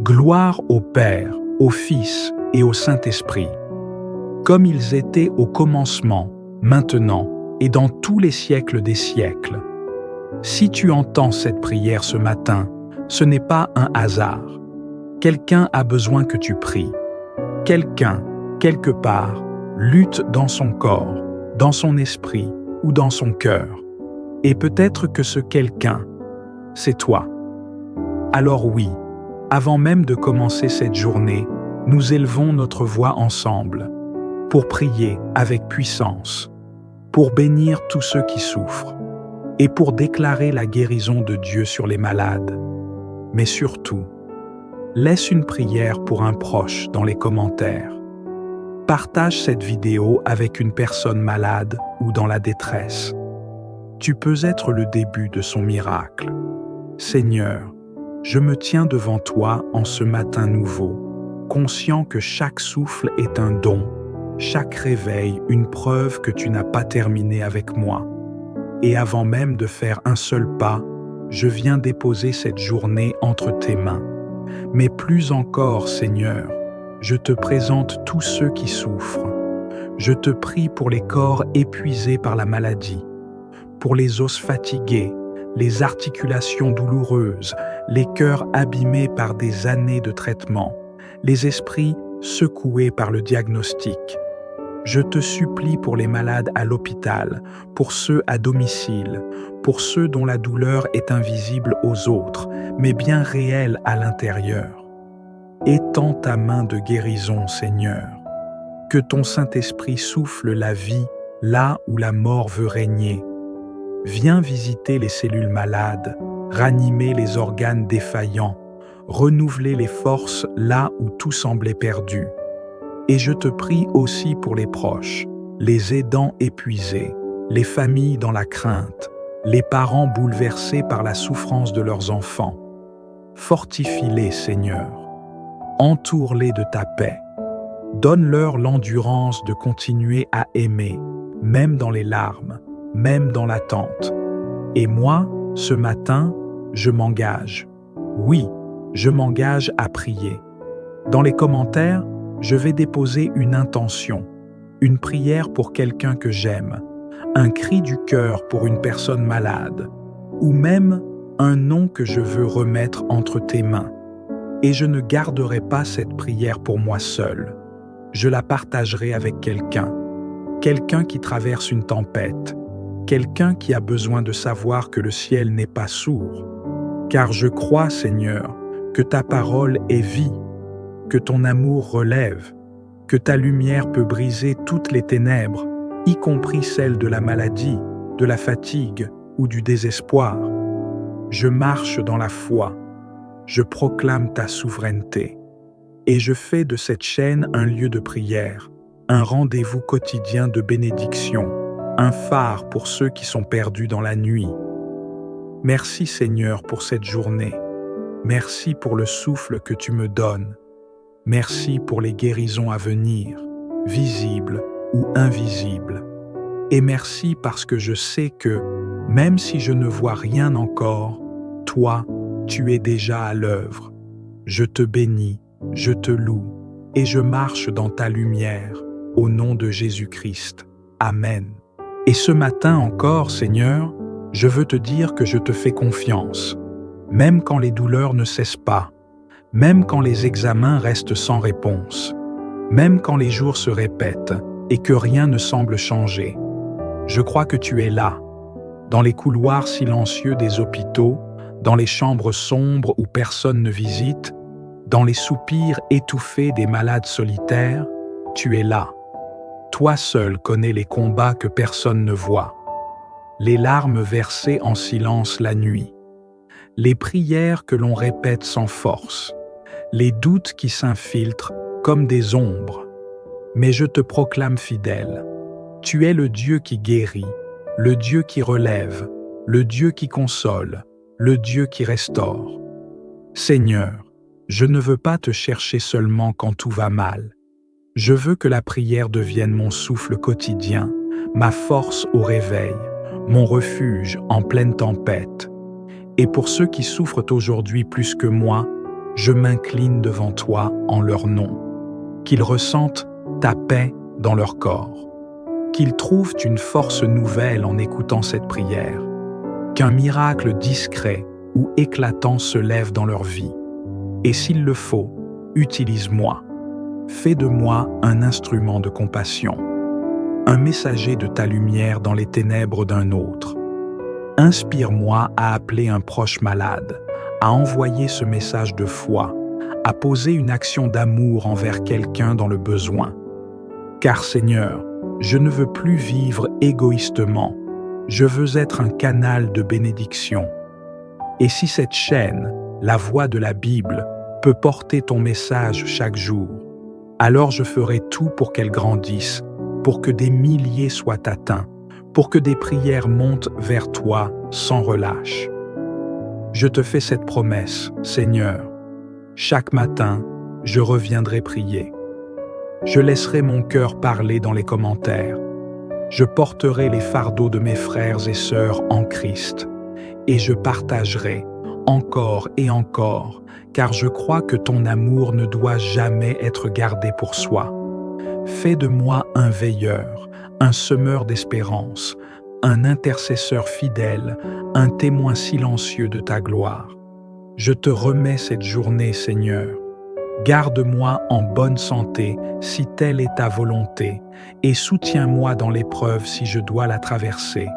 Gloire au Père, au Fils et au Saint-Esprit, comme ils étaient au commencement, maintenant et dans tous les siècles des siècles. Si tu entends cette prière ce matin, ce n'est pas un hasard. Quelqu'un a besoin que tu pries. Quelqu'un, quelque part, lutte dans son corps, dans son esprit ou dans son cœur. Et peut-être que ce quelqu'un, c'est toi. Alors oui, avant même de commencer cette journée, nous élevons notre voix ensemble, pour prier avec puissance, pour bénir tous ceux qui souffrent, et pour déclarer la guérison de Dieu sur les malades. Mais surtout, laisse une prière pour un proche dans les commentaires. Partage cette vidéo avec une personne malade ou dans la détresse. Tu peux être le début de son miracle. Seigneur, je me tiens devant toi en ce matin nouveau, conscient que chaque souffle est un don, chaque réveil une preuve que tu n'as pas terminé avec moi. Et avant même de faire un seul pas, je viens déposer cette journée entre tes mains. Mais plus encore, Seigneur, je te présente tous ceux qui souffrent. Je te prie pour les corps épuisés par la maladie, pour les os fatigués, les articulations douloureuses, les cœurs abîmés par des années de traitement, les esprits secoués par le diagnostic. Je te supplie pour les malades à l'hôpital, pour ceux à domicile, pour ceux dont la douleur est invisible aux autres, mais bien réelle à l'intérieur. Étends ta main de guérison, Seigneur. Que ton Saint-Esprit souffle la vie là où la mort veut régner. Viens visiter les cellules malades, ranimer les organes défaillants, renouveler les forces là où tout semblait perdu. Et je te prie aussi pour les proches, les aidants épuisés, les familles dans la crainte, les parents bouleversés par la souffrance de leurs enfants. Fortifie-les, Seigneur. Entoure-les de ta paix. Donne-leur l'endurance de continuer à aimer, même dans les larmes, même dans l'attente. Et moi, ce matin, je m'engage. Oui, je m'engage à prier. Dans les commentaires, je vais déposer une intention, une prière pour quelqu'un que j'aime, un cri du cœur pour une personne malade, ou même un nom que je veux remettre entre tes mains. Et je ne garderai pas cette prière pour moi seul. Je la partagerai avec quelqu'un qui traverse une tempête, quelqu'un qui a besoin de savoir que le ciel n'est pas sourd. Car je crois, Seigneur, que ta parole est vie, que ton amour relève, que ta lumière peut briser toutes les ténèbres, y compris celles de la maladie, de la fatigue ou du désespoir. Je marche dans la foi, je proclame ta souveraineté, et je fais de cette chaîne un lieu de prière, un rendez-vous quotidien de bénédiction, un phare pour ceux qui sont perdus dans la nuit. Merci Seigneur pour cette journée. Merci pour le souffle que tu me donnes. Merci pour les guérisons à venir, visibles ou invisibles. Et merci parce que je sais que, même si je ne vois rien encore, toi, tu es déjà à l'œuvre. Je te bénis, je te loue, et je marche dans ta lumière, au nom de Jésus-Christ. Amen. Et ce matin encore, Seigneur, je veux te dire que je te fais confiance, même quand les douleurs ne cessent pas, même quand les examens restent sans réponse, même quand les jours se répètent et que rien ne semble changer. Je crois que tu es là, dans les couloirs silencieux des hôpitaux, dans les chambres sombres où personne ne visite, dans les soupirs étouffés des malades solitaires, tu es là. Toi seul connais les combats que personne ne voit, les larmes versées en silence la nuit, les prières que l'on répète sans force, les doutes qui s'infiltrent comme des ombres. Mais je te proclame fidèle. Tu es le Dieu qui guérit, le Dieu qui relève, le Dieu qui console, le Dieu qui restaure. Seigneur, je ne veux pas te chercher seulement quand tout va mal. Je veux que la prière devienne mon souffle quotidien, ma force au réveil, mon refuge en pleine tempête. Et pour ceux qui souffrent aujourd'hui plus que moi, je m'incline devant toi en leur nom. Qu'ils ressentent ta paix dans leur corps. Qu'ils trouvent une force nouvelle en écoutant cette prière. Qu'un miracle discret ou éclatant se lève dans leur vie. Et s'il le faut, utilise-moi. Fais de moi un instrument de compassion, un messager de ta lumière dans les ténèbres d'un autre. Inspire-moi à appeler un proche malade, à envoyer ce message de foi, à poser une action d'amour envers quelqu'un dans le besoin. Car Seigneur, je ne veux plus vivre égoïstement, je veux être un canal de bénédiction. Et si cette chaîne, la voix de la Bible, peut porter ton message chaque jour, alors je ferai tout pour qu'elle grandisse, pour que des milliers soient atteints, pour que des prières montent vers toi sans relâche. Je te fais cette promesse, Seigneur. Chaque matin, je reviendrai prier. Je laisserai mon cœur parler dans les commentaires. Je porterai les fardeaux de mes frères et sœurs en Christ. Et je partagerai encore et encore, car je crois que ton amour ne doit jamais être gardé pour soi. Fais de moi un veilleur, un semeur d'espérance, un intercesseur fidèle, un témoin silencieux de ta gloire. Je te remets cette journée, Seigneur. Garde-moi en bonne santé si telle est ta volonté, et soutiens-moi dans l'épreuve si je dois la traverser.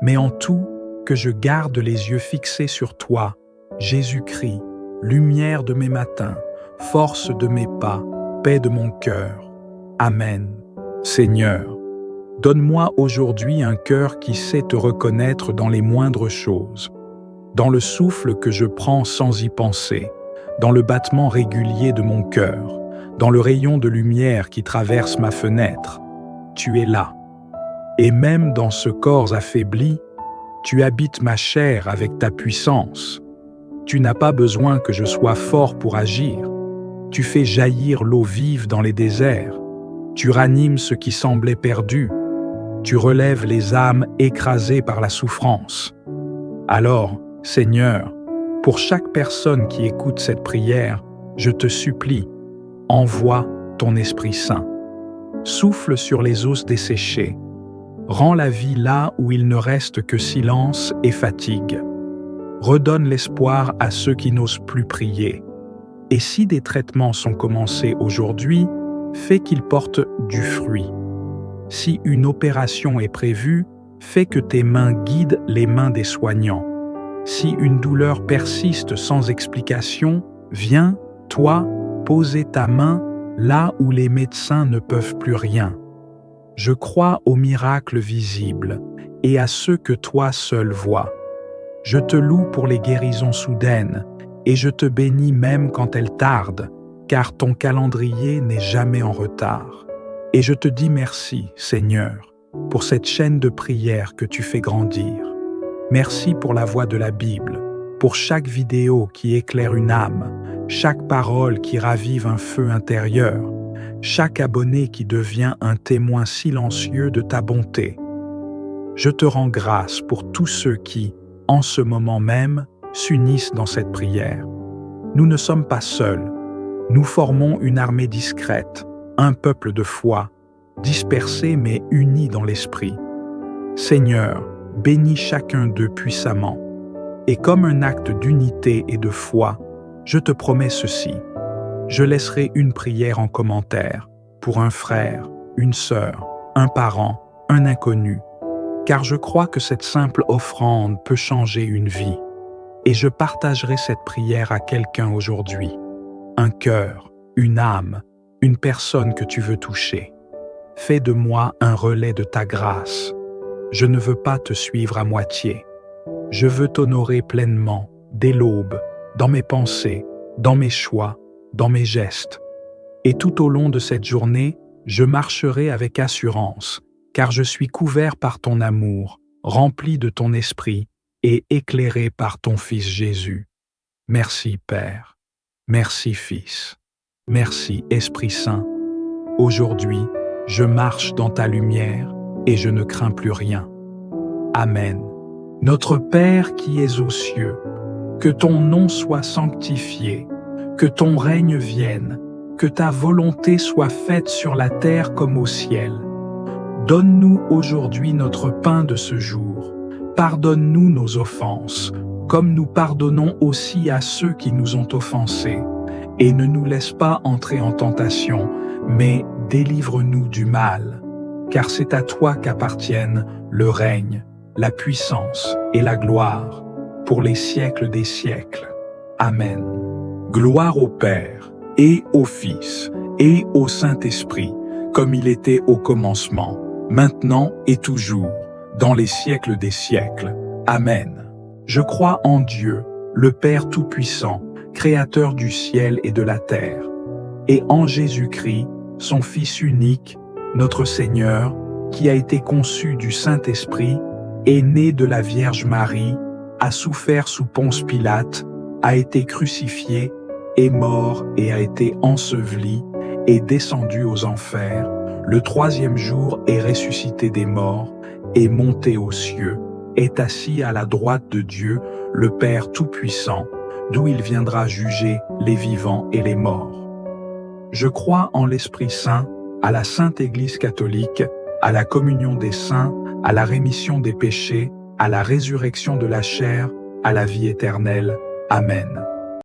Mais en tout, que je garde les yeux fixés sur toi, Jésus-Christ, lumière de mes matins, force de mes pas, paix de mon cœur. Amen. Seigneur, donne-moi aujourd'hui un cœur qui sait te reconnaître dans les moindres choses, dans le souffle que je prends sans y penser, dans le battement régulier de mon cœur, dans le rayon de lumière qui traverse ma fenêtre. Tu es là. Et même dans ce corps affaibli, tu habites ma chair avec ta puissance. Tu n'as pas besoin que je sois fort pour agir. Tu fais jaillir l'eau vive dans les déserts. Tu ranimes ce qui semblait perdu. Tu relèves les âmes écrasées par la souffrance. Alors, Seigneur, pour chaque personne qui écoute cette prière, je te supplie, envoie ton Esprit Saint. Souffle sur les os desséchés. Rends la vie là où il ne reste que silence et fatigue. Redonne l'espoir à ceux qui n'osent plus prier. Et si des traitements sont commencés aujourd'hui, fais qu'ils portent du fruit. Si une opération est prévue, fais que tes mains guident les mains des soignants. Si une douleur persiste sans explication, viens, toi, poser ta main là où les médecins ne peuvent plus rien. Je crois aux miracles visibles et à ceux que toi seul vois. Je te loue pour les guérisons soudaines et je te bénis même quand elles tardent, car ton calendrier n'est jamais en retard. Et je te dis merci, Seigneur, pour cette chaîne de prière que tu fais grandir. Merci pour la voix de la Bible, pour chaque vidéo qui éclaire une âme, chaque parole qui ravive un feu intérieur, chaque abonné qui devient un témoin silencieux de ta bonté. Je te rends grâce pour tous ceux qui, en ce moment même, s'unissent dans cette prière. Nous ne sommes pas seuls. Nous formons une armée discrète, un peuple de foi, dispersé mais uni dans l'esprit. Seigneur, bénis chacun d'eux puissamment. Et comme un acte d'unité et de foi, je te promets ceci. Je laisserai une prière en commentaire pour un frère, une sœur, un parent, un inconnu, car je crois que cette simple offrande peut changer une vie. Et je partagerai cette prière à quelqu'un aujourd'hui. Un cœur, une âme, une personne que tu veux toucher. Fais de moi un relais de ta grâce. Je ne veux pas te suivre à moitié. Je veux t'honorer pleinement, dès l'aube, dans mes pensées, dans mes choix, dans mes gestes. Et tout au long de cette journée, je marcherai avec assurance, car je suis couvert par ton amour, rempli de ton esprit et éclairé par ton Fils Jésus. Merci Père, merci Fils, merci Esprit Saint. Aujourd'hui, je marche dans ta lumière et je ne crains plus rien. Amen. Notre Père qui es aux cieux, que ton nom soit sanctifié, Que ton règne vienne, que ta volonté soit faite sur la terre comme au ciel. Donne-nous aujourd'hui notre pain de ce jour. Pardonne-nous nos offenses, comme nous pardonnons aussi à ceux qui nous ont offensés. Et ne nous laisse pas entrer en tentation, mais délivre-nous du mal. Car c'est à toi qu'appartiennent le règne, la puissance et la gloire, pour les siècles des siècles. Amen. Gloire au Père, et au Fils, et au Saint-Esprit, comme il était au commencement, maintenant et toujours, dans les siècles des siècles. Amen. Je crois en Dieu, le Père Tout-Puissant, Créateur du ciel et de la terre, et en Jésus-Christ, son Fils unique, notre Seigneur, qui a été conçu du Saint-Esprit, est né de la Vierge Marie, a souffert sous Ponce Pilate, a été crucifié, est mort et a été enseveli, est descendu aux enfers, le troisième jour est ressuscité des morts, est monté aux cieux, est assis à la droite de Dieu, le Père Tout-Puissant, d'où il viendra juger les vivants et les morts. Je crois en l'Esprit Saint, à la Sainte Église catholique, à la communion des saints, à la rémission des péchés, à la résurrection de la chair, à la vie éternelle. Amen.